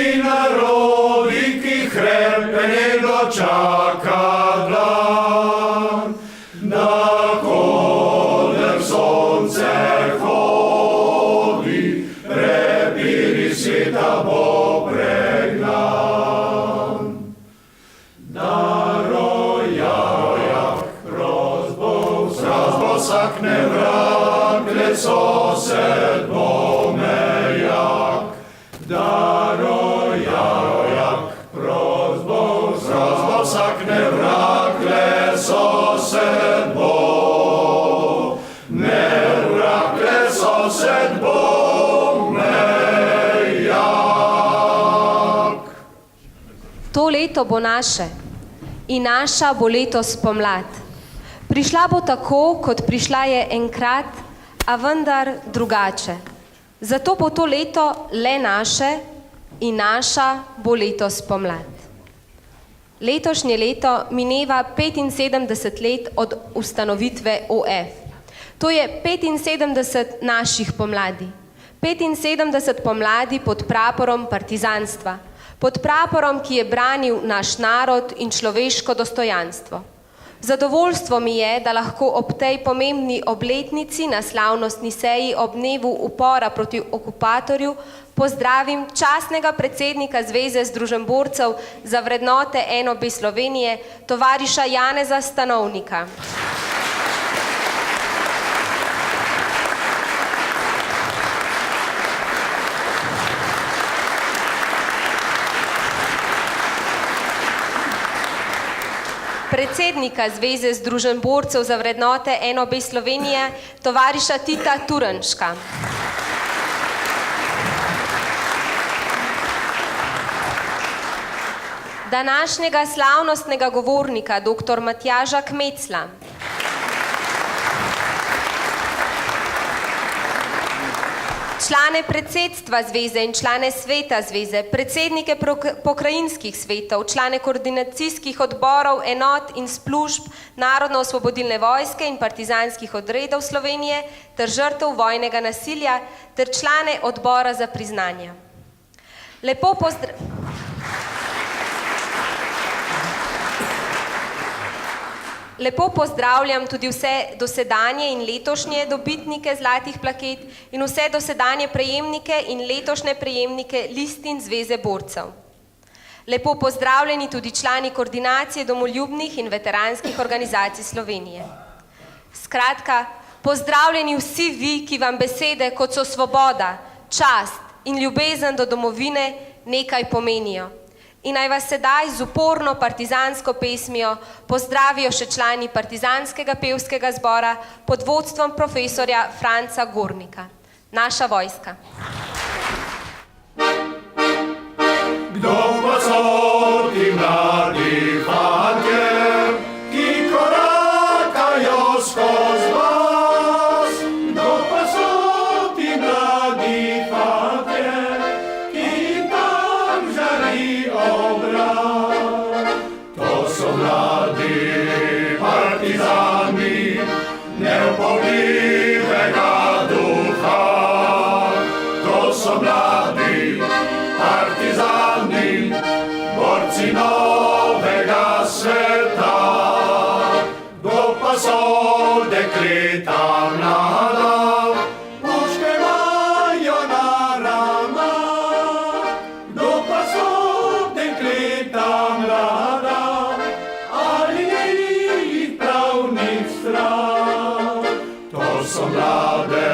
vsi narodi, ki hrepenega čaka dan, na koder sonce hodi, prepiri sveta bo pregnan. Da rojak rozbo sakne vrak, le sosed bo mejak. Da rojak rozbo sakne vrak, le sosed bo mejak, le sosed bo mejak. To leto bo naše in naša bo letos pomlad. Prišla bo tako, kot prišla je enkrat, a vendar drugače. Zato bo to leto le naše in naša bo letos pomlad. Letošnje leto mineva 75 let od ustanovitve OF. To je 75 naših pomladi. 75 pomladi pod praporom partizanstva. Pod praporom, ki je branil naš narod in človeško dostojanstvo. Zadovoljstvo mi je, da lahko ob tej pomembni obletnici na slavnostni seji ob dnevu upora proti okupatorju pozdravim častnega predsednika Zveze združenborcev za vrednote NOB Slovenije, tovariša Janeza Stanovnika. Predsednika Zveze združenborcev za vrednote NOB Slovenije, tovariša Tita Turnška. Današnjega slavnostnega govornika, dr. Matjaža Kmecla. Člane predsedstva Zveze in člane sveta Zveze, predsednike pokrajinskih svetov, člane koordinacijskih odborov, enot in služb Narodno-osvobodilne vojske in partizanskih odredov Slovenije ter žrtev vojnega nasilja ter člane odbora za priznanja. Lepo pozdravljam tudi vse dosedanje in letošnje dobitnike zlatih plaket in vse dosedanje prejemnike in letošnje prejemnike listin Zveze borcev. Lepo pozdravljeni tudi člani koordinacije domoljubnih in veteranskih organizacij Slovenije. Skratka, pozdravljeni vsi vi, ki vam besede, kot so svoboda, čast in ljubezen do domovine nekaj pomenijo. In naj vas sedaj z uporno partizansko pesmijo pozdravijo še člani partizanskega pevskega zbora pod vodstvom profesorja Franca Gornika. Naša vojska. Kdo pa so ti mladi fantje, ki korakajo skozi vas? Kdo pa so ti mladi fantje, ki tam žari obraz? To so mladi partizani neupogljivega duha. To so mladi partizani, borci novega sveta. Kdo pa so dekleta mlada, puške imajo na ramah? Kdo pa so dekleta mlada, ali ni jih prav nič strah? To so mlade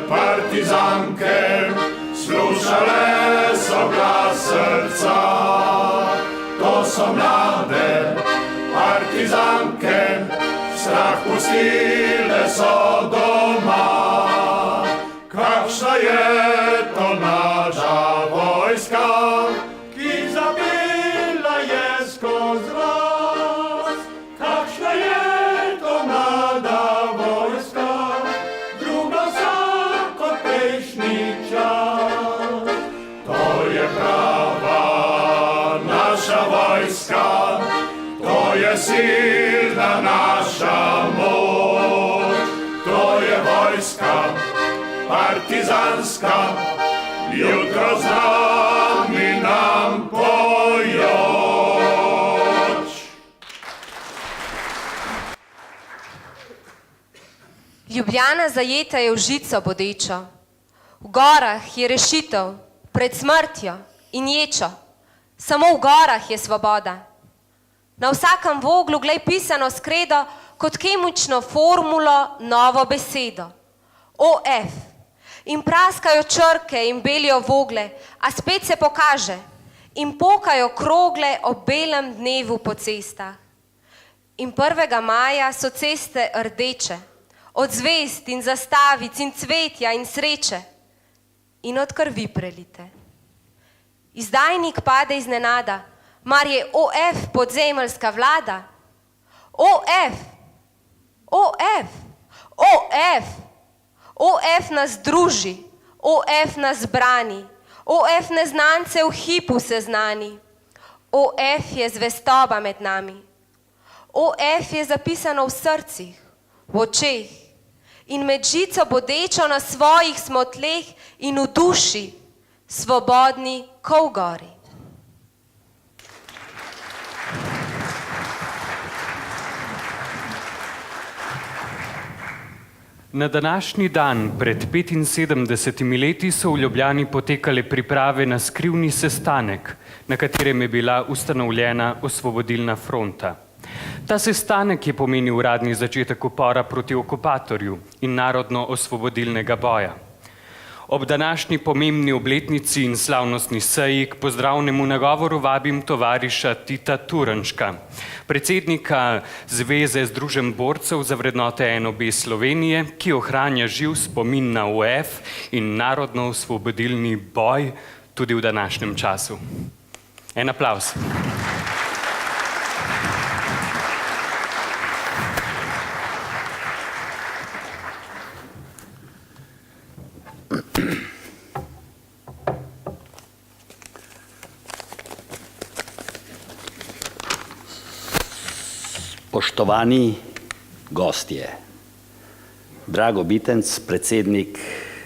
partizanke, slušale so glas srca. To so mlade partizanke, strah pustile so doma. Kakšna je to naša vojska, ki zapela je skozi vas? Kakšna je to mlada vojska, druga vsak kot prejšnji čas? To je prava naša vojska, to je silna naša moč. To je vojska partizanska, jutro z nami na Ljubljana zajeta je v žico bodečo, v gorah je rešitev pred smrtjo in ječo, samo v gorah je svoboda. Na vsakem voglu glej pisano skredo, kot kemično formulo novo besedo. OF. In praskajo črke in belijo vogle, a spet se pokaže in pokajo krogle ob belem dnevu po cestah. In 1. maja so ceste rdeče, od zvezd in zastavic in cvetja in sreče in od krvi prelite. Izdajnik pade iznenada, mar je OF podzemeljska vlada? OF, OF, OF, OF nas druži, OF nas brani, OF neznance v hipu seznani, OF je zvestoba med nami, OF je zapisano v srcih, v očeh in med žico bodečo na svojih smo tleh in v duši, svobodni ko v gori. Na današnji dan pred 75 leti so v Ljubljani potekale priprave na skrivni sestanek, na katerem je bila ustanovljena Osvobodilna fronta. Ta sestanek je pomenil uradni začetek upora proti okupatorju in narodno-osvobodilnega boja. Ob današnji pomembni obletnici in slavnostni seji k pozdravnemu nagovoru vabim tovariša Tita Turnška, predsednika Zveze združenj borcev za vrednote NOB Slovenije, ki ohranja živ spomin na OF in narodno-osvobodilni boj tudi v današnjem času. En aplavz. Poštovani gostje, Drago Bitenc, predsednik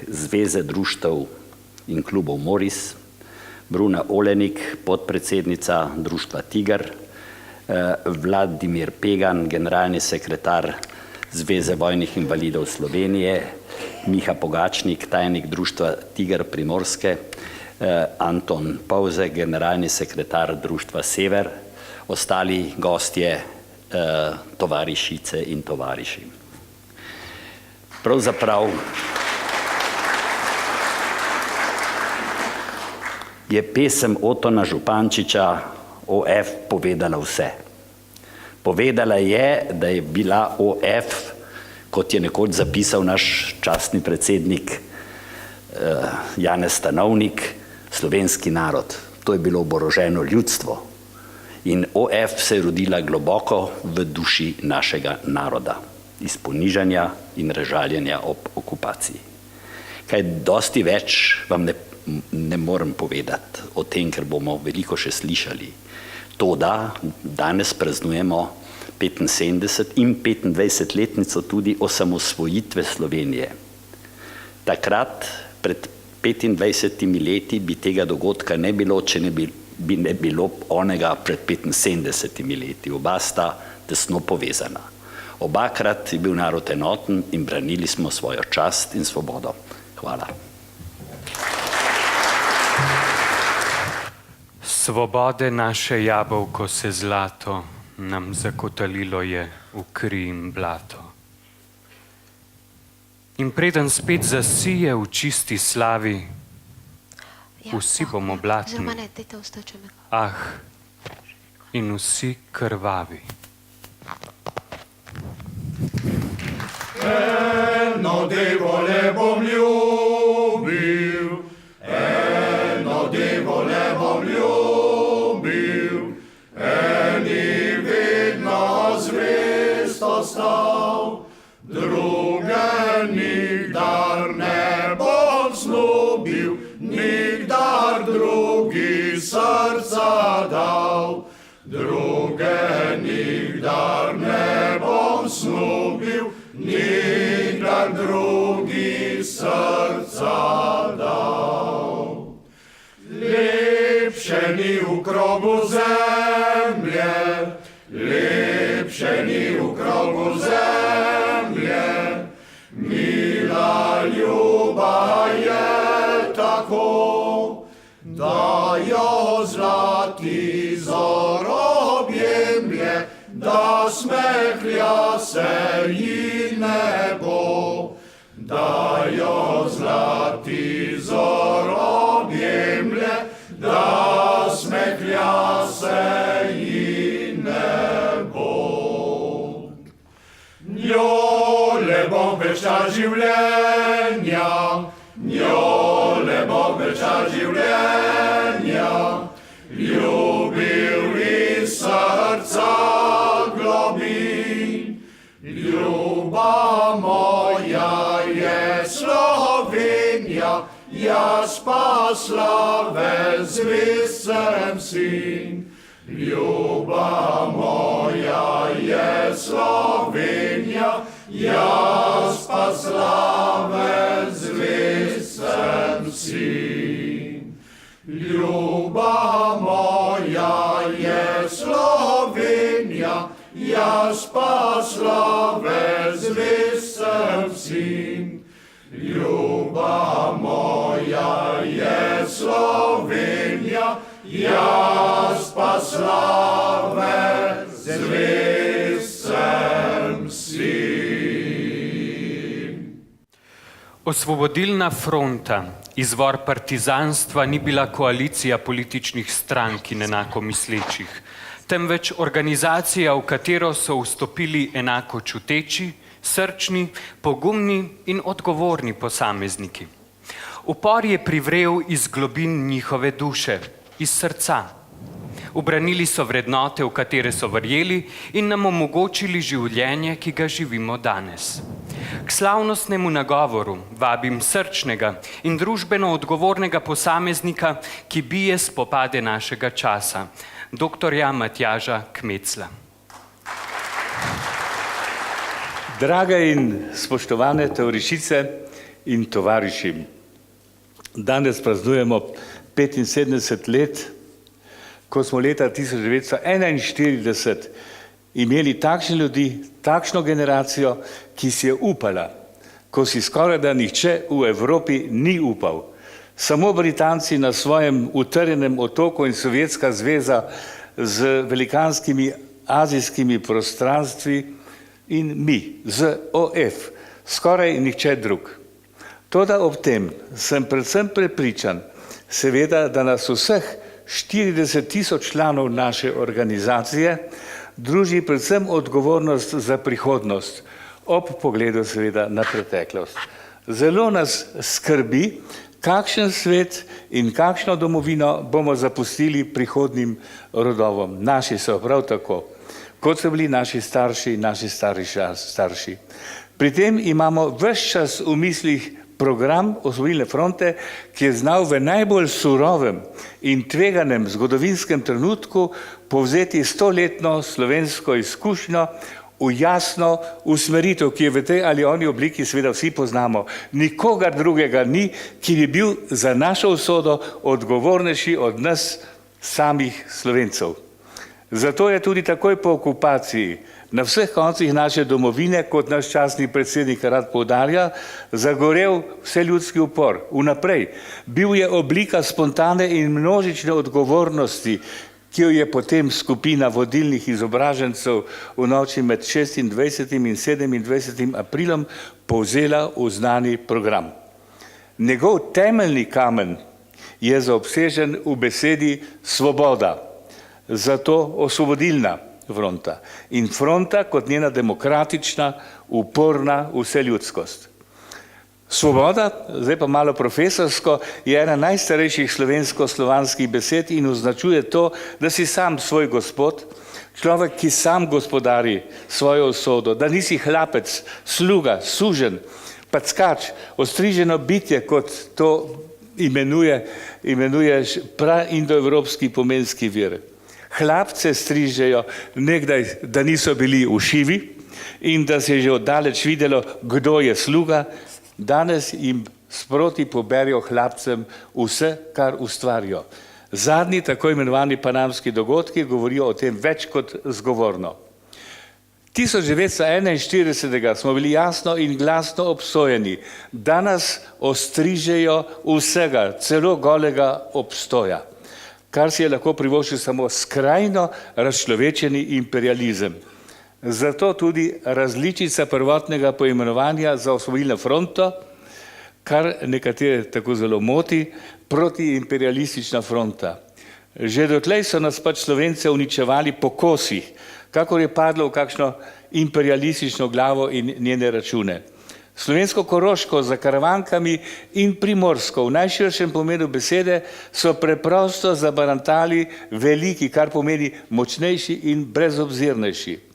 Zveze društev in klubov Moris, Bruna Olenik, podpredsednica društva Tiger, Vladimir Pegan, generalni sekretar Zveze vojnih invalidov Slovenije, Miha Pogačnik, tajnik društva Tiger Primorske, Anton Pavze, generalni sekretar društva Sever, ostali gostje, tovarišice in tovariši. Pravzaprav je pesem Otona Župančiča OF povedala vse. Povedala je, da je bila OF, kot je nekoč zapisal naš častni predsednik Janez Stanovnik, slovenski narod. To je bilo oboroženo ljudstvo. In OF se je rodila globoko v duši našega naroda, iz ponižanja in razžaljenja ob okupaciji. Kaj dosti več vam ne morem povedati o tem, ker bomo veliko še slišali. To, da danes praznujemo 75 in 25-letnico tudi osamosvojitve Slovenije. Takrat, pred 25 leti, bi tega dogodka ne bilo, če ne bilo onega pred 75 leti. Oba sta tesno povezana. Obakrat je bil narod enoten in branili smo svojo čast in svobodo. Hvala. Svobode naše jabolko se zlato nam zakotalilo je v kri in blato. In preden spet zasije v čisti slavi, vsi bomo blatni, ah, in vsi krvavi. Eno devole bom ljubil, eno devole bom ljubil, eni vedno zvest ostal, druge nikdar ne bom snubil, nikdar drugi srca dal, druge nikdar ne bom snubil, nikdar drugi srca dal. Lepše ni v krogu zemlje, lepše ni v krogu zemlje, zarobjemlje, da smehlja se ji nebo, da jo zlati zarobjemlje, da smehlja se ji nebo. Njole Bog večar življenja, njole Bog večar življenja, ljubil iz srca globin. Ljuba moja je Slovenija, jaz pa slave zvest sem sin. Ljuba moja je Slovenija, jaz pa slave zvest sem sin. Ljuba moja je Slovenija, jaz pa slave zvest sem sin. Ljuba moja je Slovenija, jaz pa slave zvest sem sin. Osvobodilna fronta, izvor partizanstva, ni bila koalicija političnih strank in enako mislečih, temveč organizacija, v katero so vstopili enako čuteči, srčni, pogumni in odgovorni posamezniki. Upor je privrel iz globin njihove duše, iz srca. Ubranili so vrednote, v katere so verjeli, in nam omogočili življenje, ki ga živimo danes. K slavnostnemu nagovoru vabim srčnega in družbeno odgovornega posameznika, ki bije spopade našega časa, doktorja Matjaža Kmecla. Drage in spoštovane tovarišice in tovariši, danes praznujemo 75 let, ko smo leta 1941 imeli takšne ljudi, takšno generacijo, ki si je upala, ko si skorajda nihče v Evropi ni upal. Samo Britanci na svojem utrjenem otoku in Sovjetska zveza z velikanskimi azijskimi prostranstvi in mi, z OF, skoraj nihče drug. Toda ob tem sem predvsem prepričan, seveda, da nas vseh 40.000 članov naše organizacije druži predvsem odgovornost za prihodnost, ob pogledu seveda na preteklost. Zelo nas skrbi, kakšen svet in kakšno domovino bomo zapustili prihodnjim rodovom. Naši so prav tako, kot so bili naši starši in naši starši. Pri tem imamo ves čas v mislih program Osvobodilne fronte, ki je znal v najbolj surovem in tveganem zgodovinskem trenutku povzeti 100-letno slovensko izkušnjo v jasno usmeritev, ki je v tej ali oni obliki seveda vsi poznamo. Nikogar drugega ni, ki bi bil za našo usodo odgovornejši od nas samih Slovencev. Zato je tudi takoj po okupaciji na vseh koncih naše domovine, kot naš častni predsednik rad poudarja, zagorel vseljudski upor. Vnaprej. Bil je oblika spontane in množične odgovornosti, ki jo je potem skupina vodilnih izobražencev v noči med 26. in 27. aprilom povzela v znani program. Njegov temeljni kamen je zaobsežen v besedi svoboda, zato osvobodilna fronta in fronta kot njena demokratična, uporna vseljudskost. Svoboda, zdaj pa malo profesorsko, je ena najstarejših slovensko-slovanskih besed in označuje to, da si sam svoj gospod, človek, ki sam gospodari svojo usodo, da nisi hlapec, sluga, suženj, packač, ostriženo bitje, kot to imenuješ praindoevropski pomenski vir. Hlapce strižejo nekdaj, da niso bili ušivi in da se je že oddaleč videlo, kdo je sluga. Danes jim sproti poberijo hlapcem vse, kar ustvarijo. Zadnji, tako imenovani panamski dogodki, govorijo o tem več kot zgovorno. 1941. Smo bili jasno in glasno obsojeni, da nas ostrižejo vsega, celo golega obstoja. kar si je lahko privoščil samo skrajno razčlovečeni imperializem. Zato tudi različica prvotnega poimenovanja za osvobodilno fronto, kar nekatere tako zelo moti, protiimperialistična fronta. Že dotlej so nas pač Slovence uničevali po kosih, kakor je padlo v kakšno imperialistično glavo in njene račune. Slovensko Koroško za Karavankami in Primorsko v najširšem pomenu besede so preprosto zabarantali veliki, kar pomeni močnejši in brezobzirnejši.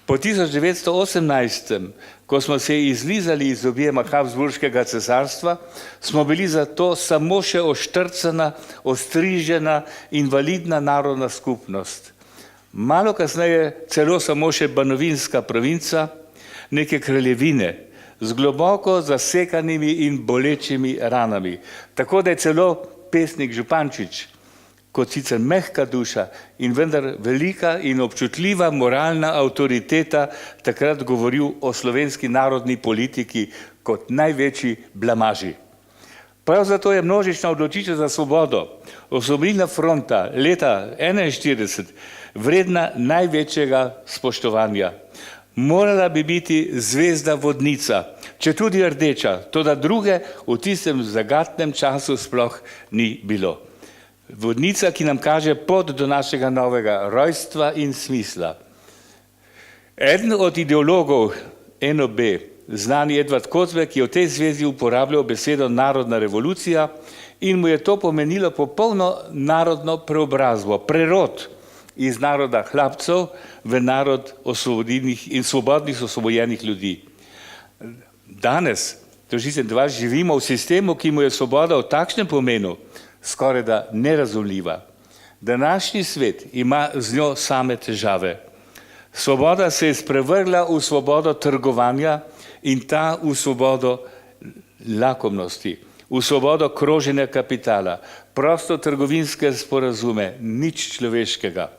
Po 1918, ko smo se izlizali iz objema Habsburškega cesarstva, smo bili zato samo še oštrcana, ostrižena, invalidna narodna skupnost. Malo kasneje celo samo še banovinska provinca, neke kraljevine, z globoko zasekanimi in bolečimi ranami. Tako da je celo pesnik Župančič, kot sicer mehka duša in vendar velika in občutljiva moralna avtoriteta, takrat govoril o slovenski narodni politiki kot največji blamaži. Prav zato je množična odločitev za svobodo, osvobodilna fronta leta 1941 vredna največjega spoštovanja. Morala bi biti zvezda vodnica, četudi rdeča, toda druge v tistem zagatnem času sploh ni bilo. Vodnica, ki nam kaže pot do našega novega rojstva in smisla. Eden od ideologov NOB, znani Edvard Kozvek, je v tej zvezi uporabljal besedo narodna revolucija in mu je to pomenilo popolno narodno preobrazbo, prerod iz naroda hlapcev v narod osvobodilnih in svobodnih osvobojenih ljudi. Danes, živimo v sistemu, ki mu je svoboda v takšnem pomenu skoraj da nerazumljiva. Današnji svet ima z njo same težave. Svoboda se je sprevrgla v svobodo trgovanja in ta v svobodo lakomnosti, v svobodo kroženja kapitala, prosto trgovinske sporazume, nič človeškega.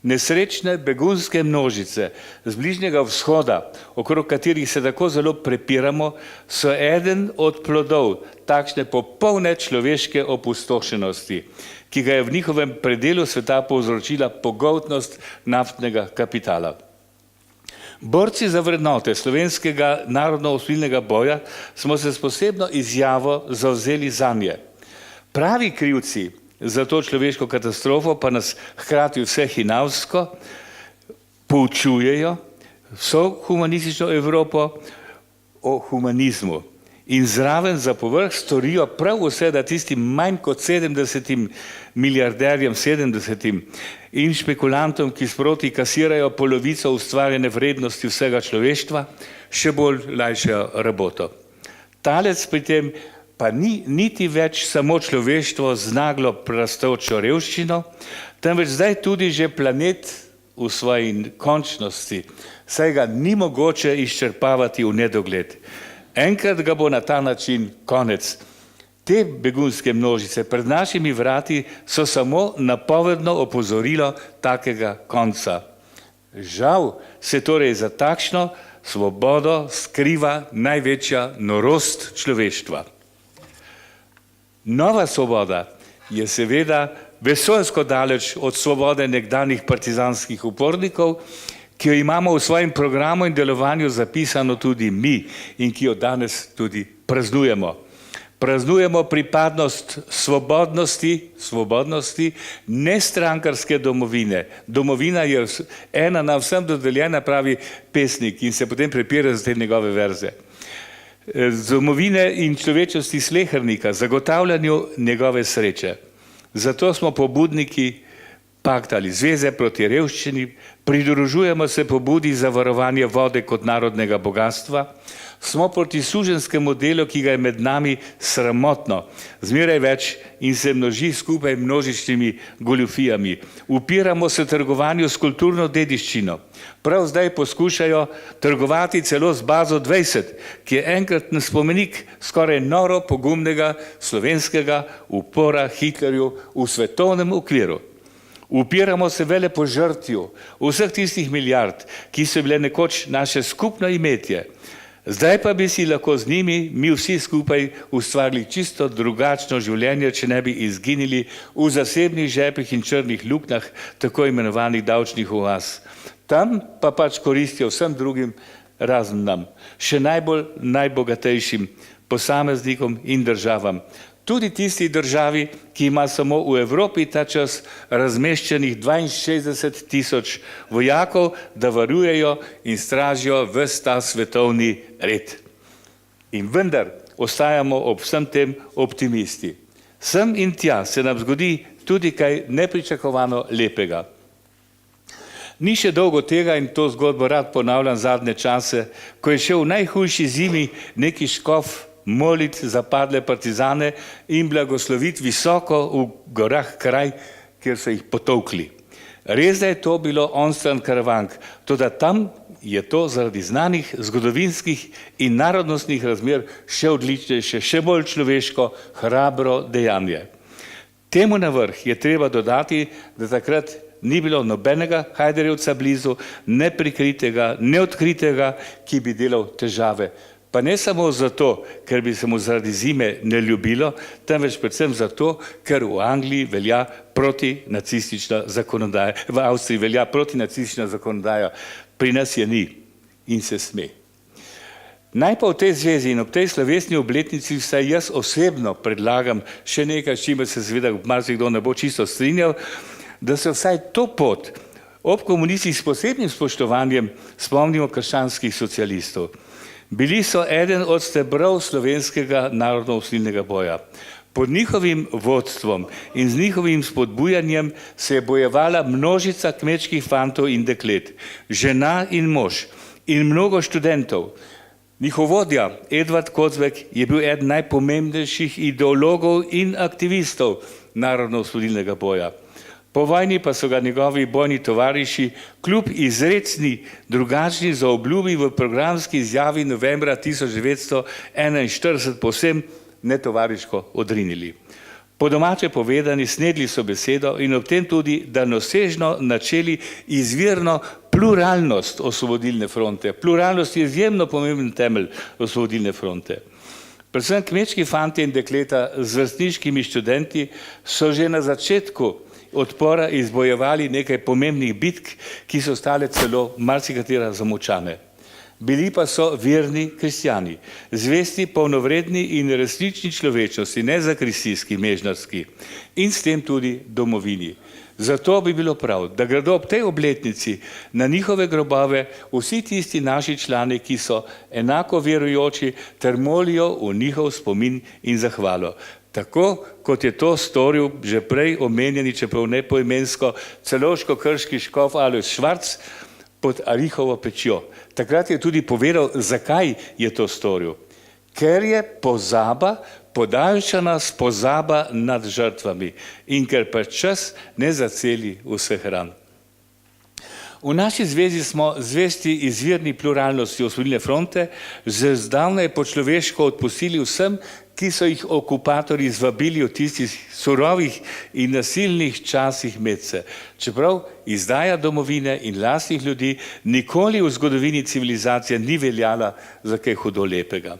Nesrečne begunske množice z Bližnjega vzhoda, okrog katerih se tako zelo prepiramo, so eden od plodov takšne popolne človeške opustošenosti, ki ga je v njihovem predelu sveta povzročila pogoltnost naftnega kapitala. Borci za vrednote slovenskega narodno-osvobodilnega boja smo se s posebno izjavo zavzeli zanje. Pravi krivci za to človeško katastrofo pa nas hkrati vse hinavsko poučujejo vso humanistično Evropo o humanizmu in zraven za povrh storijo prav vse, da tistim manj kot 70 milijarderjem, 70 in špekulantom, ki sproti kasirajo polovico ustvarjene vrednosti vsega človeštva, še bolj lajšajo raboto. Talec pri tem pa ni niti več samo človeštvo z naglo rastočo revščino, temveč zdaj tudi že planet v svoji končnosti, saj ga ni mogoče izčrpavati v nedogled. Enkrat ga bo na ta način konec. Te begunske množice pred našimi vrati so samo napovedno opozorilo takega konca. Žal se torej za takšno svobodo skriva največja norost človeštva. Nova svoboda je seveda vesoljsko daleč od svobode nekdanjih partizanskih upornikov, ki jo imamo v svojem programu in delovanju zapisano tudi mi in ki jo danes tudi praznujemo. Praznujemo pripadnost svobodnosti nestrankarske domovine. Domovina je ena na vsem dodeljena, pravi pesnik, in se potem prepira za te njegove verze. Domovine in človečnosti slehernika, zagotavljanju njegove sreče. Zato smo pobudniki pakta ali zveze proti revščini, pridružujemo se pobudi za varovanje vode kot narodnega bogatstva, smo proti suženskemu delu, ki ga je med nami sramotno, zmeraj več in se množi skupaj množičnimi goljufijami. Upiramo se trgovanju s kulturno dediščino. Prav zdaj poskušajo trgovati celo z bazo 20, ki je enkratni spomenik skoraj noro pogumnega slovenskega upora Hitlerju v svetovnem okviru. Upiramo se velepožrtju vseh tistih milijard, ki so bile nekoč naše skupno imetje. Zdaj pa bi si lahko z njimi mi vsi skupaj ustvarili čisto drugačno življenje, če ne bi izginili v zasebnih žepih in črnih luknjah tako imenovanih davčnih oaz. Tam pa pač koristijo vsem drugim razen nam, še najbogatejšim posameznikom in državam. Tudi tisti državi, ki ima samo v Evropi ta čas razmeščenih 62 000 vojakov, da varujejo in stražijo ves ta svetovni red. In vendar ostajamo ob vsem tem optimisti. Sem in tja se nam zgodi tudi kaj nepričakovano lepega. Ni še dolgo tega, in to zgodbo rad ponavljam zadnje čase, ko je šel v najhujši zimi neki škof molit za padle partizane in blagosloviti visoko v gorah kraj, kjer so jih potolkli. Res da je to bilo onstran Karavank, toda tam je to zaradi znanih zgodovinskih in narodnostnih razmer še odličnejše, še bolj človeško, hrabro dejanje. Temu na vrh je treba dodati, da takrat ni bilo nobenega Hajderjevca blizu, ne prikritega, ne odkritega, ki bi delal težave. Pa ne samo zato, ker bi se mu zaradi zime ne ljubilo, temveč predvsem zato, ker v Angliji velja protinacistična zakonodaja, v Avstriji velja protinacistična zakonodaja, pri nas je ni in se sme. Naj pa v tej zvezi in ob tej slovesni obletnici vsaj jaz osebno predlagam še nekaj, s čimer se seveda marsikdo ne bo čisto strinjal, da se vsaj to pot ob komunistih s posebnim spoštovanjem spomnimo krščanskih socialistov. Bili so eden od stebrov slovenskega narodno-osvobodilnega boja. Pod njihovim vodstvom in z njihovim spodbujanjem se je bojevala množica kmečkih fantov in deklet, žena in mož in mnogo študentov. Njihov vodja Edvard Kozvek je bil eden najpomembnejših ideologov in aktivistov narodno-osvobodilnega boja. Po vojni pa so ga njegovi bojni tovariši kljub izrecni drugačni zaobljubi v programski izjavi novembra 1941 povsem netovariško odrinili. Po domače povedani, snedli so besedo in ob tem tudi daljnosežno načeli izvirno pluralnost Osvobodilne fronte. Pluralnost je izjemno pomemben temelj Osvobodilne fronte. Predvsem kmečki fantje in dekleta z vrstniškimi študenti so že na začetku odpora izbojevali nekaj pomembnih bitk, ki so stale celo marsikatera zamolčane. Bili pa so verni kristjani, zvesti, polnovredni in resnični človečnosti, ne zakristijski, mežnarski in s tem tudi domovini. Zato bi bilo prav, da gredo ob tej obletnici na njihove grobove vsi tisti naši člani, ki so enako verujoči ter molijo v njihov spomin in zahvalo. Tako kot je to storil že prej omenjeni, čeprav ne poimensko, celovško-krški škof Alojz Švarc pod Arihovo pečjo. Takrat je tudi povedal, zakaj je to storil. Ker je pozaba, podaljšana spozaba nad žrtvami in ker pa čas ne zaceli vseh ran. V naši zvezi smo zvesti izvirni pluralnosti Osvobodilne fronte, že zdavnaj po človeško odpustili vsem, ki so jih okupatorji zvabili v tistih surovih in nasilnih časih medse. Čeprav izdaja domovine in lastnih ljudi nikoli v zgodovini civilizacije ni veljala za kaj hudo lepega.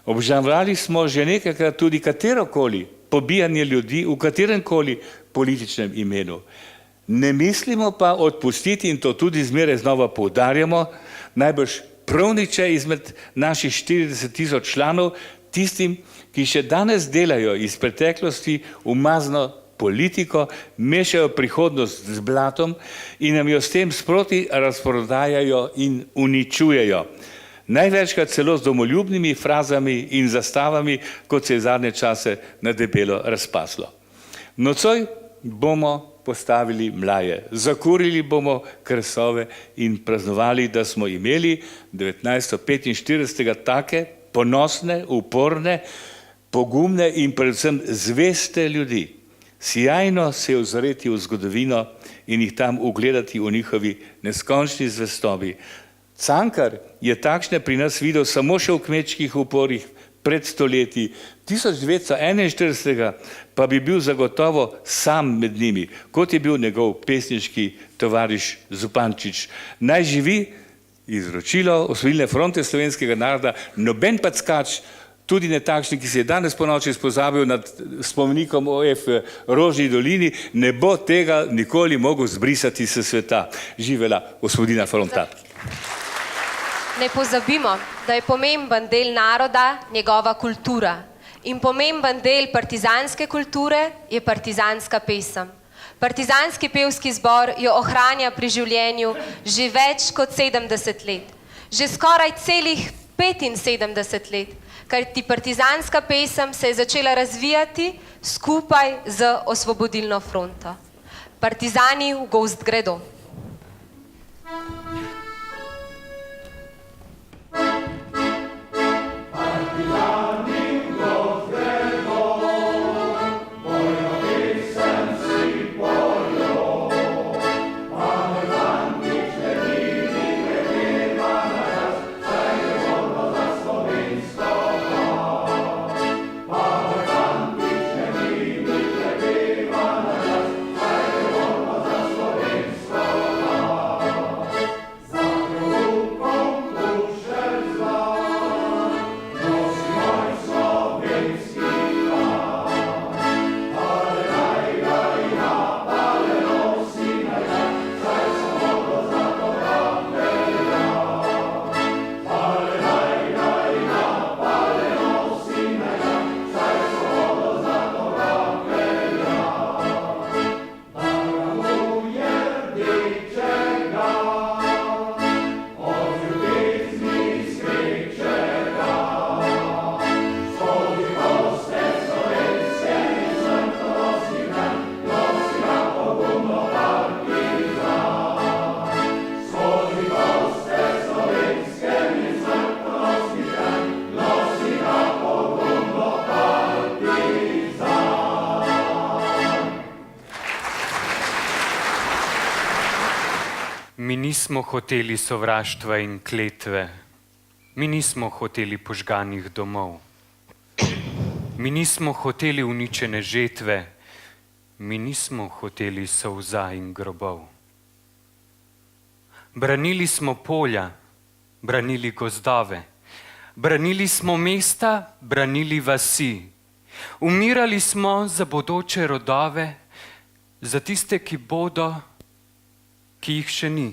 Obžalovali smo že nekajkrat tudi katerokoli pobijanje ljudi v kateremkoli političnem imenu. Ne mislimo pa odpustiti, in to tudi zmeraj znova poudarjamo, najbrž prav nihče izmed naših 40 000 članov, tistim, ki še danes delajo iz preteklosti umazno politiko, mešajo prihodnost z blatom in nam jo s tem sproti razprodajajo in uničujejo. Največkrat celo z domoljubnimi frazami in zastavami, kot se je zadnje čase na debelo razpaslo. Nocoj bomo postavili mlaje, zakurili bomo kresove in praznovali, da smo imeli 1945 take ponosne, uporne, pogumne in predvsem zveste ljudi. Sijajno se je ozreti v zgodovino in jih tam ugledati v njihovi neskončni zvestobi. Cankar je takšne pri nas videl samo še v kmečkih uporih pred stoletji, 1941 pa bi bil zagotovo sam med njimi, kot je bil njegov pesniški tovariš Zupančič. Naj živi izročilo osvobodilne fronte slovenskega naroda, noben packač, tudi ne takšni, ki se je danes po noči spozabil nad spomenikom OF Rožni dolini, ne bo tega nikoli mogel zbrisati s sveta. Živela osvobodilna fronta. Ne pozabimo, da je pomemben del naroda njegova kultura in pomemben del partizanske kulture je partizanska pesem. Partizanski pevski zbor jo ohranja pri življenju že več kot 70 let, že skoraj celih 75 let, kajti partizanska pesem se je začela razvijati skupaj z osvobodilno fronto. Partizani v gozd gredo. Mi nismo hoteli sovraštva in kletve, mi nismo hoteli požganih domov, mi nismo hoteli uničene žetve, mi nismo hoteli solza in grobov. Branili smo polja, branili gozdove, branili smo mesta, branili vasi, umirali smo za bodoče rodove, za tiste, ki bodo, ki jih še ni.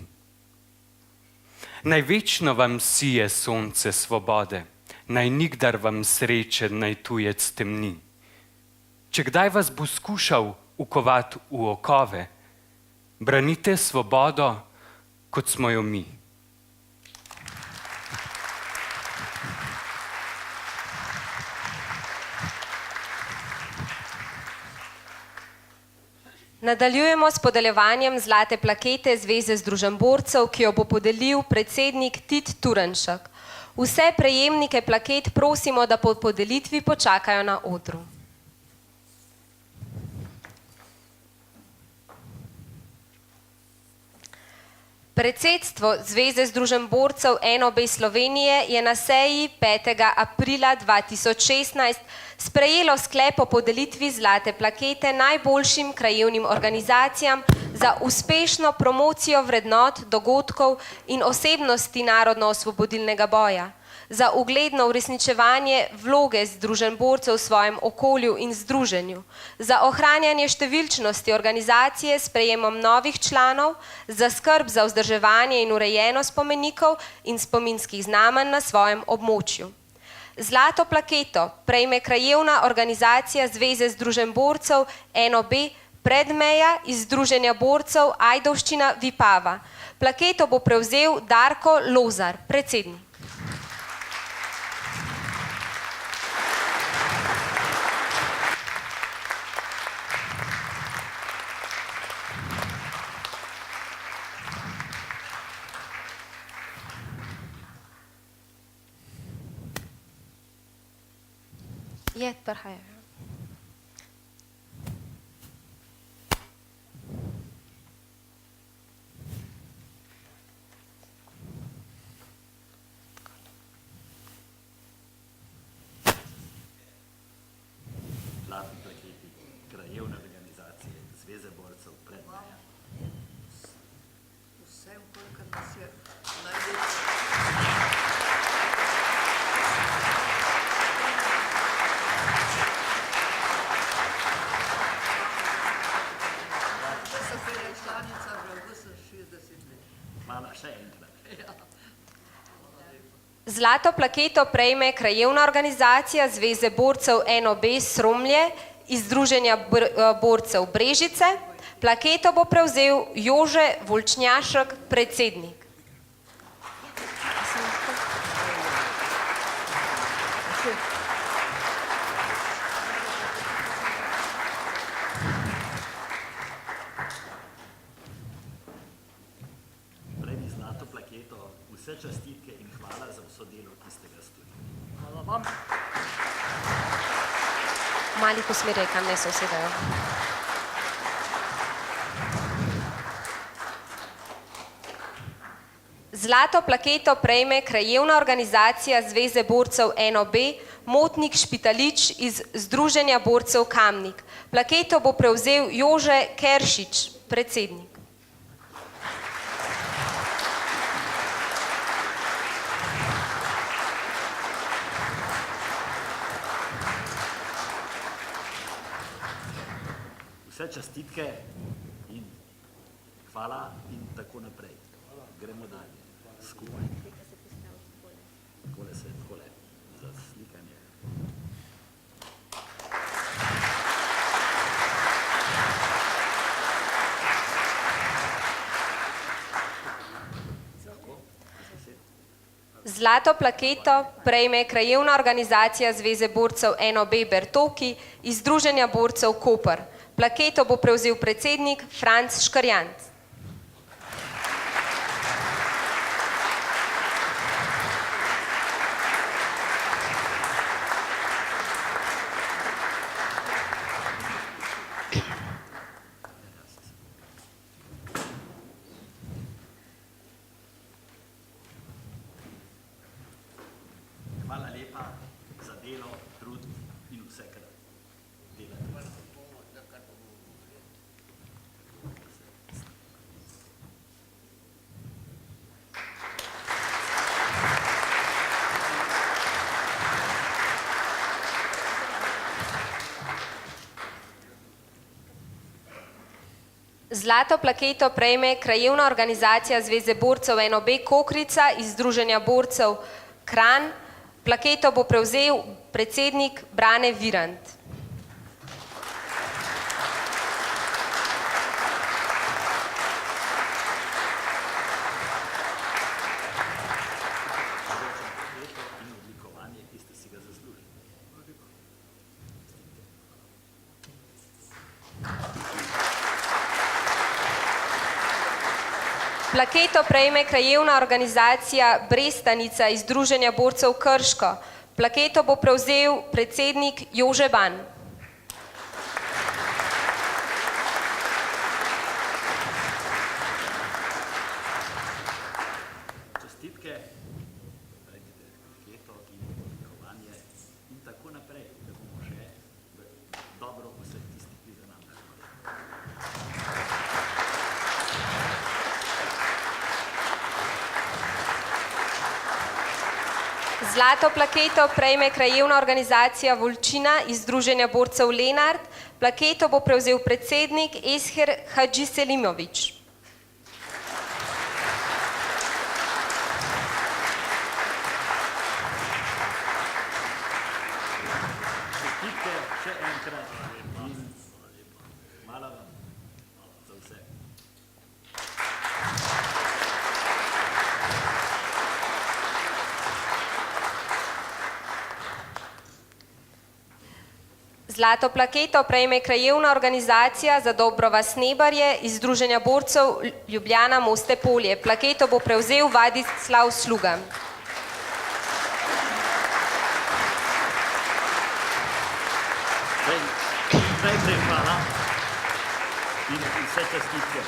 Naj večno vam sije sonce svobode, naj nikdar vam sreče naj tujec temni. Če kdaj vas bo skušal ukovati v okove, branite svobodo, kot smo jo mi. Nadaljujemo s podeljevanjem zlate plakete Zveze združenborcev, ki jo bo podelil predsednik Tit Turnšek. Vse prejemnike plaket prosimo, da po podelitvi počakajo na odru. Predsedstvo Zveze združenborcev NOB Slovenije je na seji 5. aprila 2016 sprejelo sklep o podelitvi zlate plakete najboljšim krajevnim organizacijam za uspešno promocijo vrednot, dogodkov in osebnosti narodno-osvobodilnega boja, za ugledno uresničevanje vloge združenborcev v svojem okolju in združenju, za ohranjanje številčnosti organizacije s prejemom novih članov, za skrb za vzdrževanje in urejeno spomenikov in spominskih znamenj na svojem območju. Zlato plaketo prejme krajevna organizacija Zveze združenborcev NOB Predmeja iz Združenja borcev Ajdovščina Vipava. Plaketo bo prevzel Darko Lozar, predsednik. Je, prhajajo. Zlati plaketi krajevne organizacije Zveze borcev Predmeja. Vsem, kolikor nas je največ. Zlato plaketo prejme krajevna organizacija Zveze borcev NOB Sromlje iz Združenja borcev Brežice. Plaketo bo prevzel Jože Volčnjašek, predsednik. Prejmi zlato plaketo, vse čestitke in hvala za vso delo, ki ste ga storili. Malih usmerjaj, kam ne se usedajo. Zlato plaketo prejme krajevna organizacija Zveze borcev NOB Motnik Špitalič iz Združenja borcev Kamnik. Plaketo bo prevzel Jože Keršič, predsednik. Vse čestitke in hvala in tako naprej. Gremo dalje. Skupaj. Takole se, takole, za slikanje. Zlato plaketo prejme krajevna organizacija Zveze borcev NOB Bertoki iz Združenja borcev Koper. Plaketo bo prevzel predsednik Franc Škarjanc. Hvala lepa za delo, trud in vse, kar delate. Zlato plaketo prejme krajevna organizacija Zveze borcev NOB Kokrica iz Združenja borcev Kranj. Plaketo bo prevzel predsednik Brane Virant. Plaketo prejme krajevna organizacija Brestanica iz Združenja borcev Krško. Plaketo bo prevzel predsednik Jože Ban. Čestitke, prejmite plaketo in odlikovanje in tako naprej, da bomo še dobro vse tisti, ki za nami. Zlato plaketo prejme krajevna organizacija Volčina iz Združenja borcev Lenart. Plaketo bo prevzel predsednik Esher Hadžiselimović. Čestitke še enkrat in hvala vam za vse. Zlato plaketo prejme krajevna organizacija za dobro vas Nebarje iz Združenja borcev Ljubljana Moste Polje. Plaketo bo prevzel Vladislav Sluga. Najprej hvala in vse čestitke.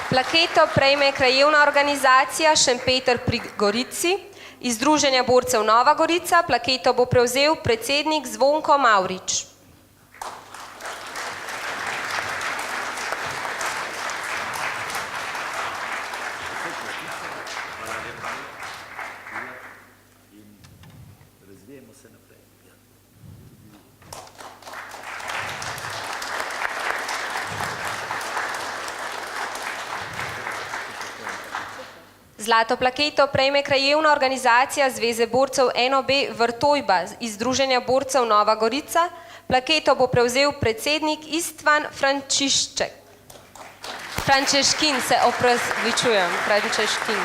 Plaketo prejme krajevna organizacija Šempeter pri Gorici iz Združenja borcev Nova Gorica. Plaketo bo prevzel predsednik Zvonko Mavrič. Razvijemo se naprej. Zlato plaketo prejme krajevna organizacija Zveze borcev NOB Vrtojba iz Združenja borcev Nova Gorica. Plaketo bo prevzel predsednik Istvan Frančišček. Frančeškin, se opravičujem, Frančeškin.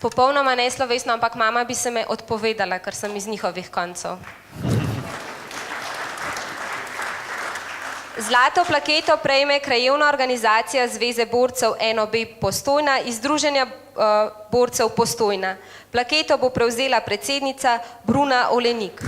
Popolnoma neslovesno, ampak mama bi se me odpovedala, ker sem iz njihovih koncev. Zlato plaketo prejme krajevna organizacija Zveze borcev NOB Postojna iz Združenja borcev Postojna. Plaketo bo prevzela predsednica Bruna Olenik.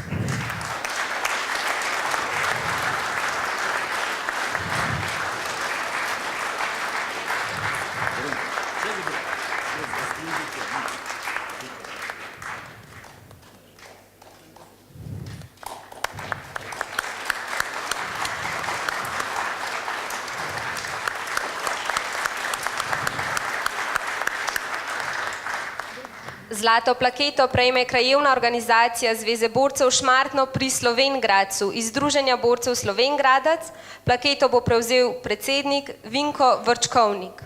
Zlato plaketo prejme krajevna organizacija Zveze borcev Šmartno pri Slovenj-Gradcu iz Združenja borcev Slovenj-Gradec. Plaketo bo prevzel predsednik Vinko Vrčkovnik.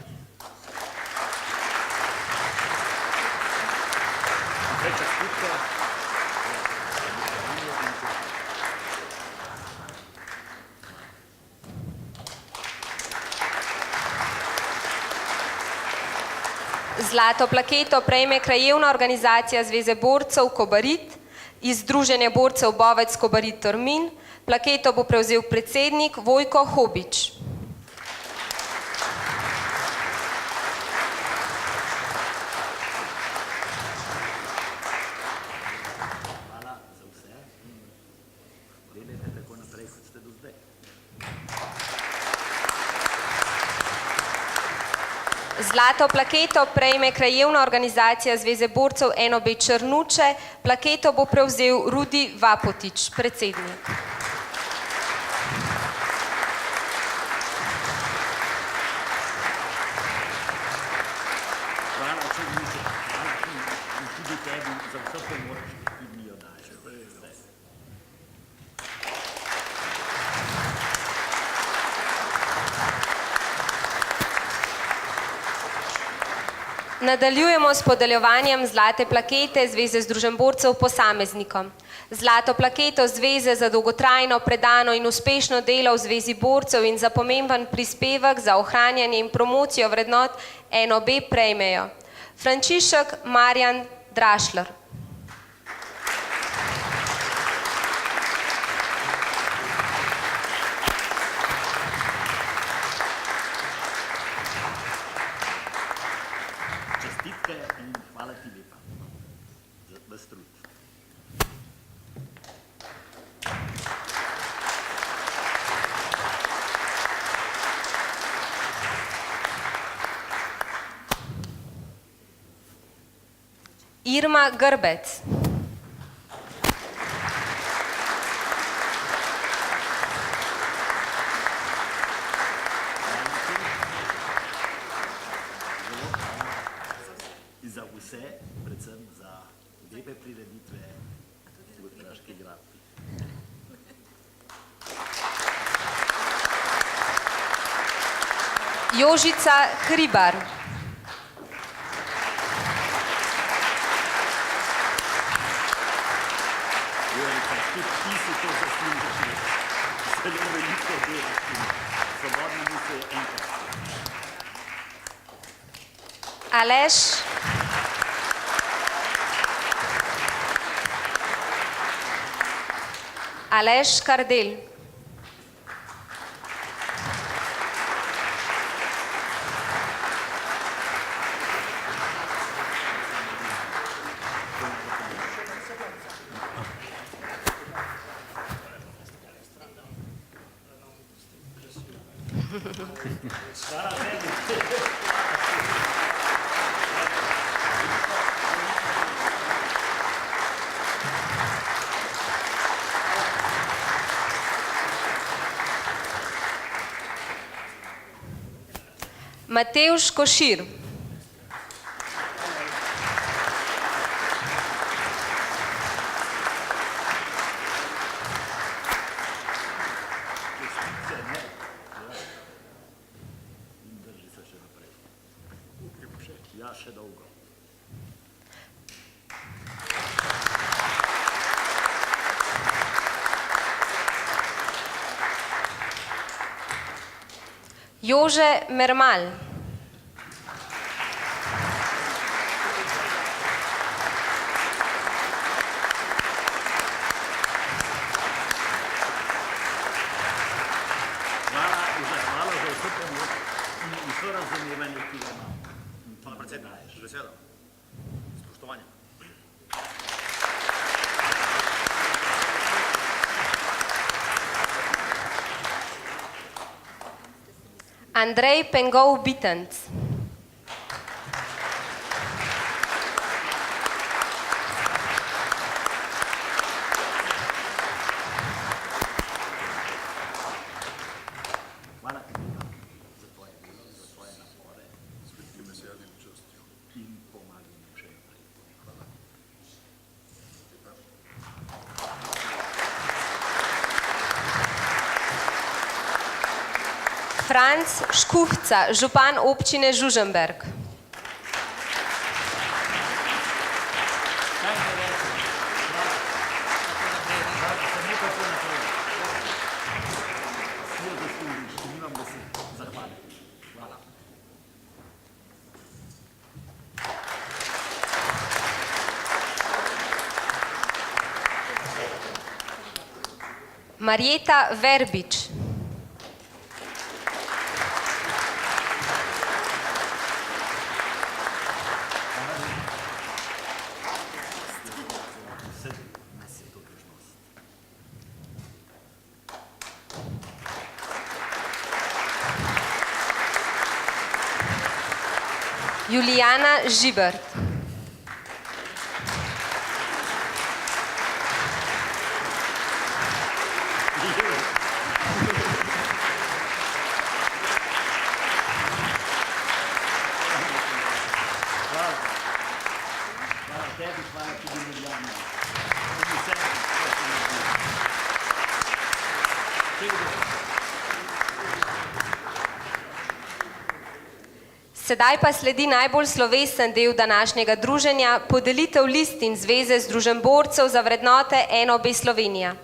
Zlato plaketo prejme krajevna organizacija Zveze borcev Kobarid iz Združenja borcev Bovec Kobarid Tolmin. Plaketo bo prevzel predsednik Vojko Hobič. Hvala za vse in delajte tako naprej, kot ste do zdaj. Zlato plaketo prejme krajevna organizacija Zveze borcev NOB Črnuče. Plaketo bo prevzel Rudi Vapotič, predsednik. Hvala in tudi tebi za vso pomoč, ki mi jo daš. Nadaljujemo s podeljovanjem zlate plakete Zveze združenj borcev posameznikom. Zlato plaketo Zveze za dolgotrajno, predano in uspešno delo v Zvezi borcev in za pomemben prispevek za ohranjanje in promocijo vrednot NOB prejmejo Frančišek Marjan Drašler. Čestitke in hvala ti lepa za ves trud. Irma Grbec. Za vse, predvsem za lepe prireditve v Kraški grad. Jožica Hribar. Jožica, tudi ti si to zaslužiš. Zelo veliko delaš in svobodna misel je enkrat. Aleš. Aleš Kardel. Matevž Košir. velja še dolgo. Jože Mermal. Hvala za vse pomoč in vse razumevanje, ki ga imam. Hvala predsednik, z veseljem. Spoštovanje. Andrej Pengov Bitenc. Hvala za tvoje delo, za tvoje napore. Z velikim veseljem in častjo. In pomagam še naprej. Hvala. Franc Škuhca, župan občine Žužemberk. Marjeta Verbič. Julijana Žibert. Sedaj pa sledi najbolj slovesen del današnjega druženja, podelitev listin Zveze združenborcev za vrednote NOB Slovenija.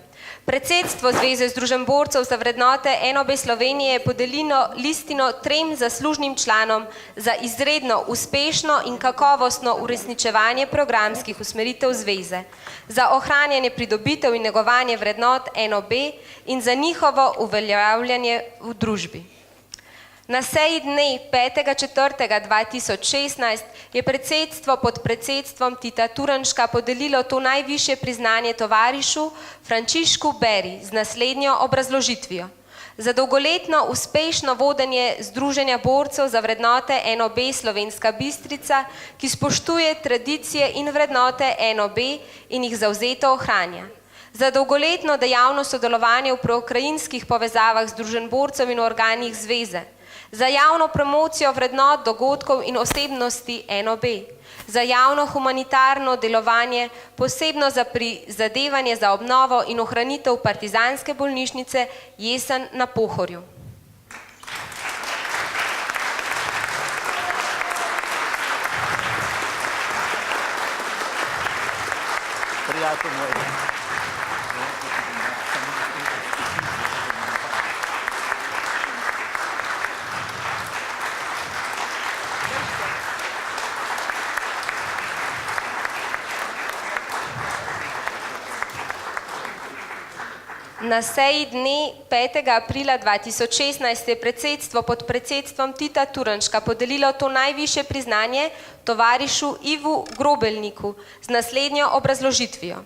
Predsedstvo Zveze združenborcev za vrednote NOB Slovenije je podelilo listino 3 zaslužnim članom za izredno uspešno in kakovostno uresničevanje programskih usmeritev Zveze, za ohranjanje pridobitev in negovanje vrednot NOB in za njihovo uveljavljanje v družbi. Na seji dne 5.4.2016 je predsedstvo pod predsedstvom Tita Turnška podelilo to najvišje priznanje tovarišu Frančišku Beri z naslednjo obrazložitvijo. Za dolgoletno uspešno vodenje Združenja borcev za vrednote NOB Slovenska Bistrica, ki spoštuje tradicije in vrednote NOB in jih zavzeto ohranja. Za dolgoletno dejavno sodelovanje v pokrajinskih povezavah združenborcev in organih zveze. Za javno promocijo vrednot, dogodkov in osebnosti NOB, za javno humanitarno delovanje, posebno za prizadevanje za obnovo in ohranitev partizanske bolnišnice Jesen na Pohorju. Prijatelj moj. Na seji dne 5. aprila 2016 je predsedstvo pod predsedstvom Tita Turnška podelilo to najvišje priznanje tovarišu Ivu Grobelniku z naslednjo obrazložitvijo.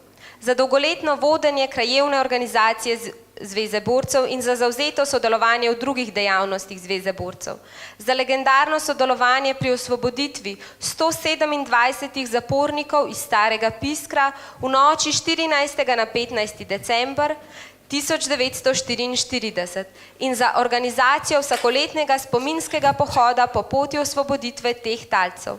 Za dolgoletno vodenje krajevne organizacije Zveze borcev in za zavzeto sodelovanje v drugih dejavnostih Zveze borcev. Za legendarno sodelovanje pri osvoboditvi 127 zapornikov iz Starega Piskra v noči 14. na 15. december 1944 in za organizacijo vsakoletnega spominskega pohoda po poti osvoboditve teh talcev.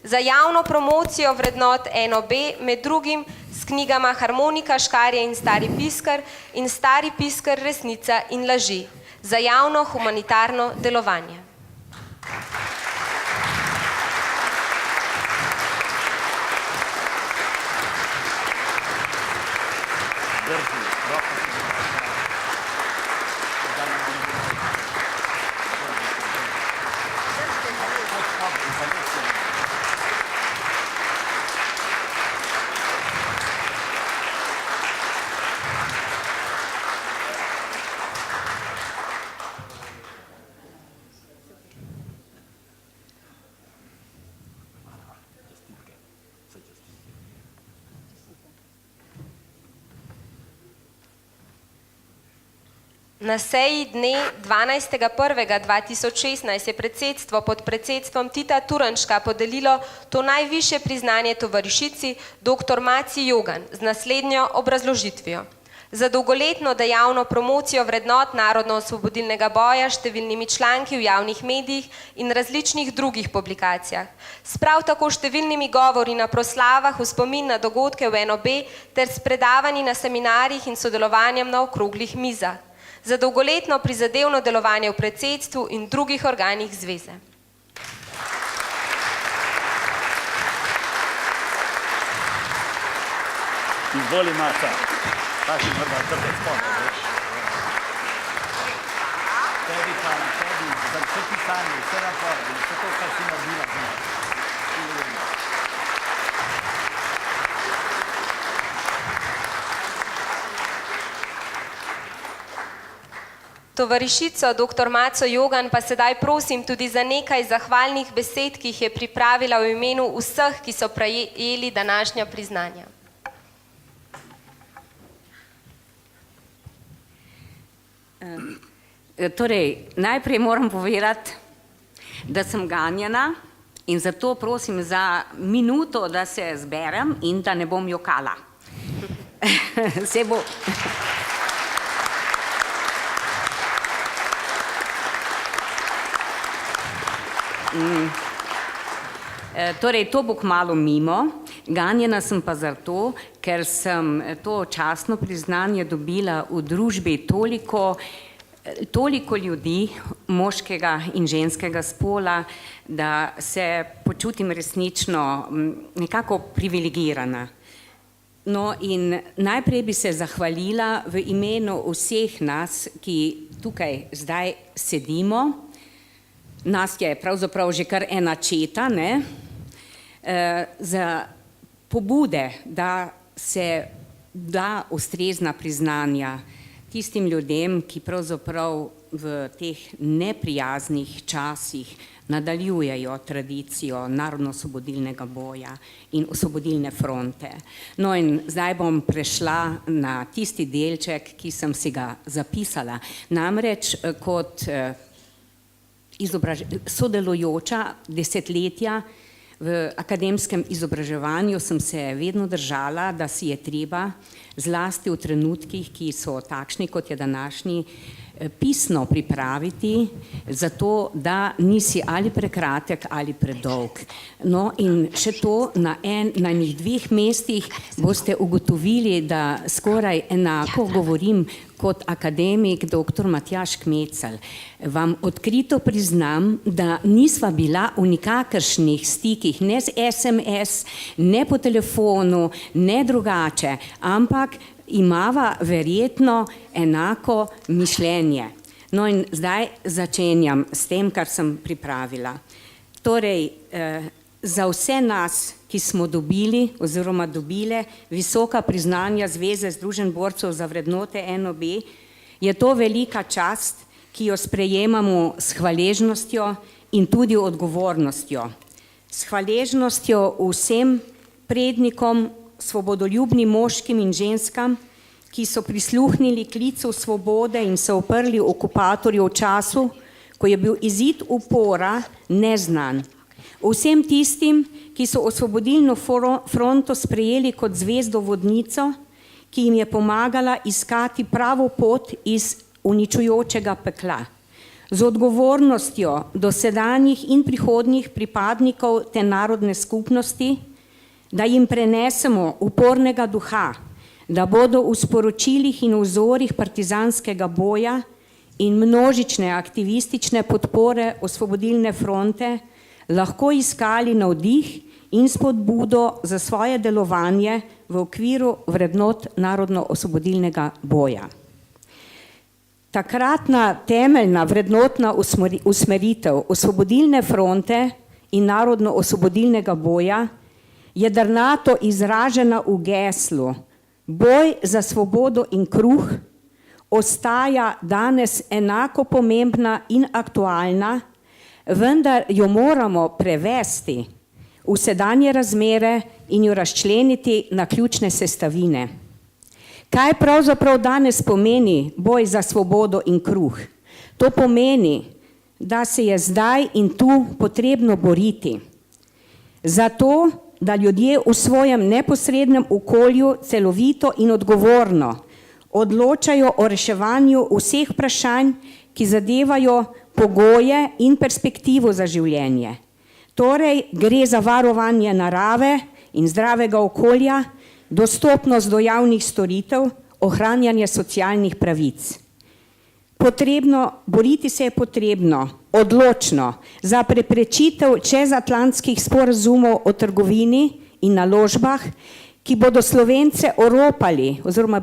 Za javno promocijo vrednot NOB med drugim s knjigama Harmonika, Škarje in Stari Piskar in Stari Piskar, Resnica in laži. Za javno humanitarno delovanje. Na seji dne 12.1.2016 je predsedstvo pod predsedstvom Tita Turnška podelilo to najvišje priznanje tovarišici dr. Maciji Jogan z naslednjo obrazložitvijo. Za dolgoletno dejavno promocijo vrednot narodno-osvobodilnega boja s številnimi članki v javnih medijih in različnih drugih publikacijah. S prav tako številnimi govori na proslavah v spomin na dogodke v NOB ter s predavanji na seminarjih in sodelovanjem na okroglih mizah. Za dolgoletno prizadevno delovanje v predsedstvu in drugih organih zveze. Izvoli, Maša. Tebi hvala, tebi, za vse pisanje, vse napovedi, vse to, kar si naredila za nas. Tovarišico dr. Maco Jogan pa sedaj prosim tudi za nekaj zahvalnih besed, ki jih je pripravila v imenu vseh, ki so prejeli današnja priznanja. Torej, najprej moram povedati, da sem ganjena in zato prosim za minuto, da se zberem in da ne bom jokala. Se bo... Torej, to bo kmalu mimo. Ganjena sem pa zato, ker sem to častno priznanje dobila v družbi toliko ljudi, moškega in ženskega spola, da se počutim resnično nekako privilegirana. No in najprej bi se zahvalila v imenu vseh nas, ki tukaj zdaj sedimo. Nas je pravzaprav že kar ena četa, ne, za pobude, da se da ustrezna priznanja tistim ljudem, ki pravzaprav v teh neprijaznih časih nadaljujejo tradicijo narodno-osvobodilnega boja in osvobodilne fronte. No in zdaj bom prešla na tisti delček, ki sem si ga zapisala. Namreč kot sodelujoča desetletja v akademskem izobraževanju sem se vedno držala, da si je treba zlasti v trenutkih, ki so takšni, kot je današnji, pisno pripraviti, zato da nisi ali prekratek ali predolg. No in še to, na enih dveh mestih boste ugotovili, da skoraj enako govorim kot akademik dr. Matjaž Kmecel. Vam odkrito priznam, da nisva bila v nikakršnih stikih, ne z SMS, ne po telefonu, ne drugače, ampak imava verjetno enako mišljenje. No in zdaj začenjam s tem, kar sem pripravila. Torej, za vse nas, ki smo dobili oziroma dobile visoka priznanja Zveze združenj borcev za vrednote NOB, je to velika čast, ki jo sprejemamo s hvaležnostjo in tudi odgovornostjo. S hvaležnostjo vsem prednikom, svobodoljubnim moškim in ženskam, ki so prisluhnili klicu svobode in se uprli okupatorju v času, ko je bil izid upora neznan. Vsem tistim, ki so osvobodilno fronto sprejeli kot zvezdo vodnico, ki jim je pomagala iskati pravo pot iz uničujočega pekla. Z odgovornostjo do sedanjih in prihodnjih pripadnikov te narodne skupnosti, da jim prenesemo upornega duha, da bodo v sporočilih in vzorih partizanskega boja in množične aktivistične podpore osvobodilne fronte lahko iskali navdih in spodbudo za svoje delovanje v okviru vrednot narodno-osvobodilnega boja. Takratna temeljna vrednotna usmeritev Osvobodilne fronte in narodno-osvobodilnega boja jedrnato izražena v geslu Boj za svobodo in kruh ostaja danes enako pomembna in aktualna, vendar jo moramo prevesti v sedanje razmere in jo razčleniti na ključne sestavine. Kaj pravzaprav danes pomeni boj za svobodo in kruh? To pomeni, da se je zdaj in tu potrebno boriti. Zato, da ljudje v svojem neposrednem okolju celovito in odgovorno odločajo o reševanju vseh vprašanj, ki zadevajo pogoje in perspektivo za življenje. Torej, gre za varovanje narave in zdravega okolja, dostopnost do javnih storitev, ohranjanje socialnih pravic. Boriti se je potrebno odločno za preprečitev čezatlantskih sporazumov o trgovini in naložbah, ki bodo Slovence oropali, oziroma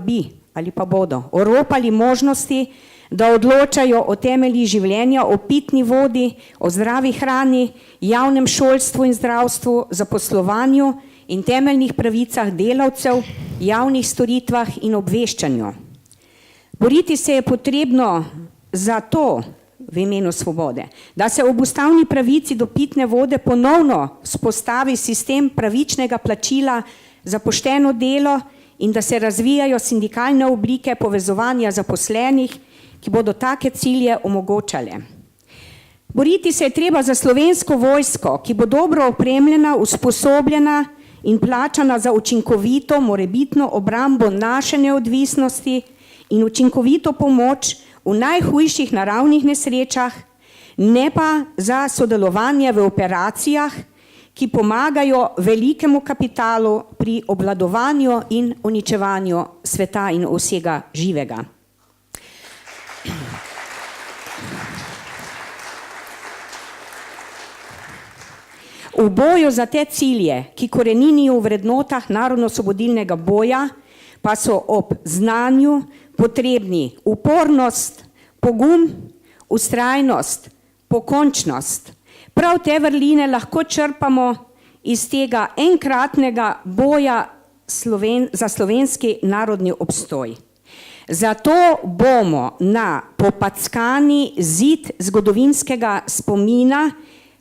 ali pa bodo oropali možnosti, da odločajo o temeljih življenja, o pitni vodi, o zdravi hrani, javnem šolstvu in zdravstvu, zaposlovanju in temeljnih pravicah delavcev, javnih storitvah in obveščanju. Boriti se je potrebno za to, v imenu svobode, da se ob ustavni pravici do pitne vode ponovno vzpostavi sistem pravičnega plačila za pošteno delo in da se razvijajo sindikalne oblike povezovanja zaposlenih, ki bodo take cilje omogočale. Boriti se je treba za Slovensko vojsko, ki bo dobro opremljena, usposobljena in plačana za učinkovito morebitno obrambo naše neodvisnosti in učinkovito pomoč v najhujših naravnih nesrečah, ne pa za sodelovanje v operacijah, ki pomagajo velikemu kapitalu pri obvladovanju in uničevanju sveta in vsega živega. V boju za te cilje, ki koreninijo v vrednotah narodno-osvobodilnega boja, pa so ob znanju potrebni upornost, pogum, vztrajnost, pokončnost. Prav te vrline lahko črpamo iz tega enkratnega boja za slovenski narodni obstoj. Zato bomo na popackani zid zgodovinskega spomina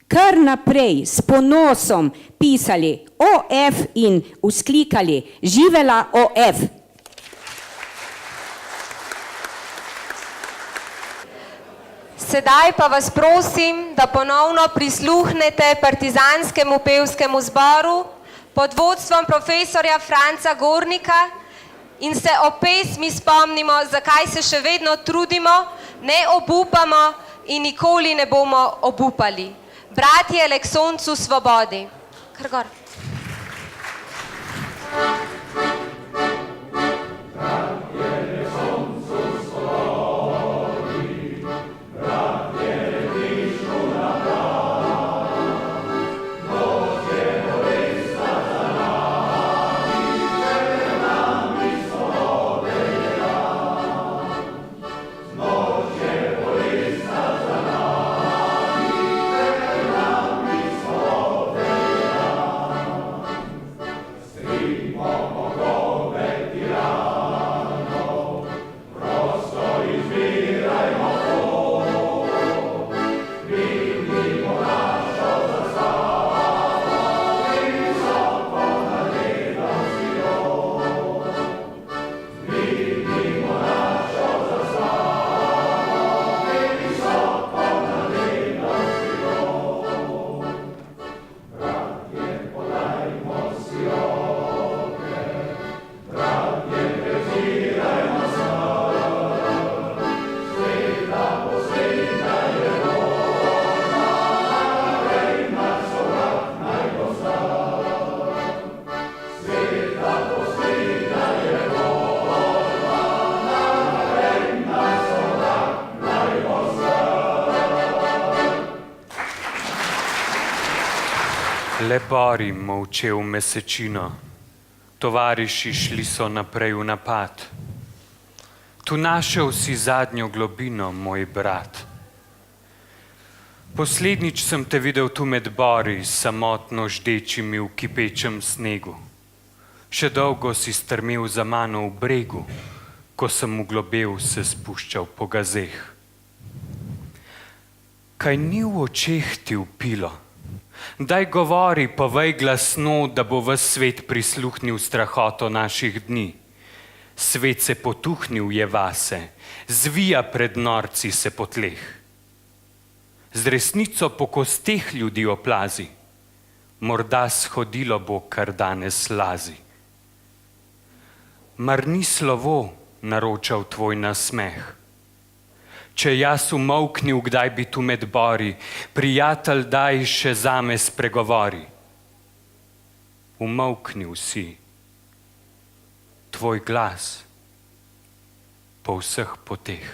kar naprej s ponosom pisali OF in vzklikali živela OF. Sedaj pa vas prosim, da ponovno prisluhnete partizanskemu pevskemu zboru pod vodstvom profesorja Franca Gornika in se o pesmi spomnimo, zakaj se še vedno trudimo, ne obupamo in nikoli ne bomo obupali. Bratje le k soncu svobodi. Kar gor. Le bori molče v mesečino, Tovariši šli so naprej v napad. Tu našel si zadnjo globino, moj brat. Poslednjič sem te videl tu med bori, samotno ždečimi v kipečem snegu. Še dolgo si strmel za mano v bregu, ko sem v globel se spuščal po gazeh. Kaj ni v očeh ti vpilo? Daj govori, povej glasno, da bo ves svet prisluhnil strahoto naših dni. Svet se potuhnil je vase, zvija pred norci se po tleh. Z resnico po kosteh ljudi oplazi, morda shodilo bo, kar danes lazi. Mar ni slovo naročal tvoj nasmeh? Če jaz umolknil, kdaj bi tu med bori, prijatelj, daj še zame spregovori. Umolknil si, tvoj glas po vseh poteh.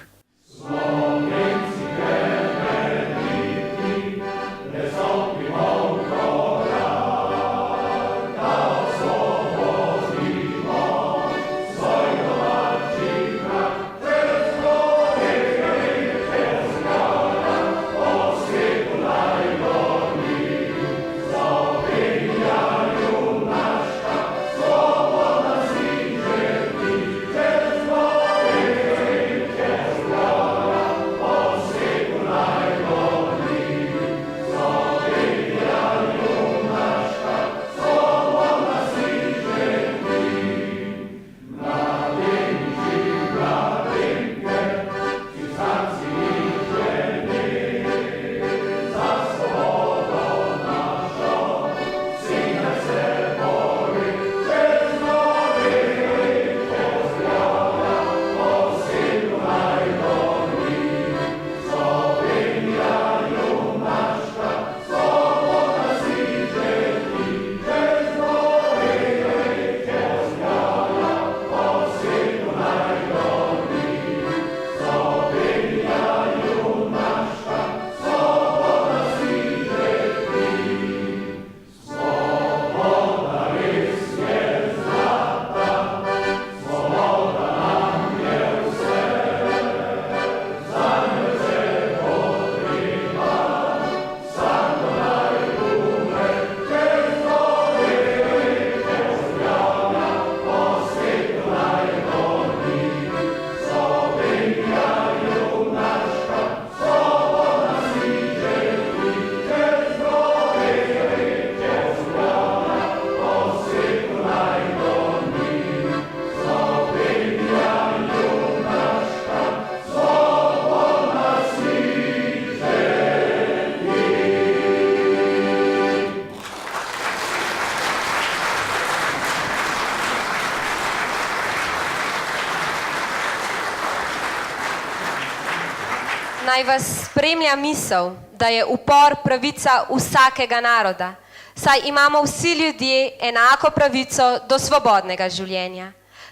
Naj vas spremlja misel, da je upor pravica vsakega naroda, saj imamo vsi ljudje enako pravico do svobodnega življenja.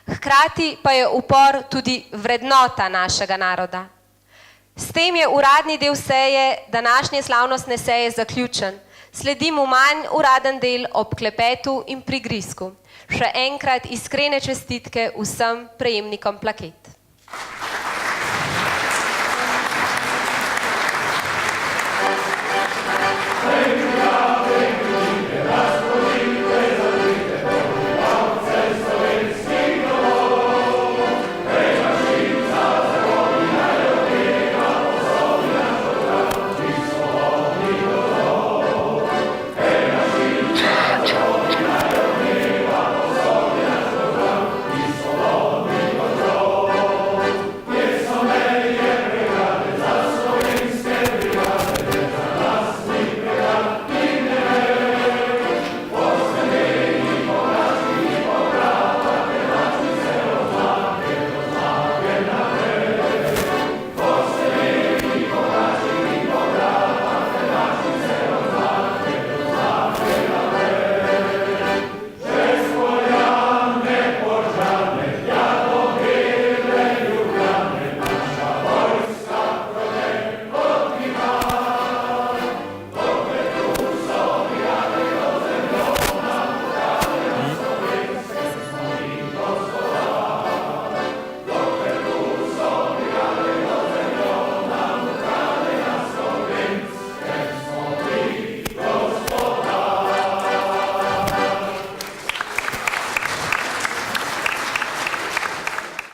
Hkrati pa je upor tudi vrednota našega naroda. S tem je uradni del seje današnje slavnostne seje zaključen. Sledi mu manj uraden del ob klepetu in prigrizku. Še enkrat iskrene čestitke vsem prejemnikom plaket.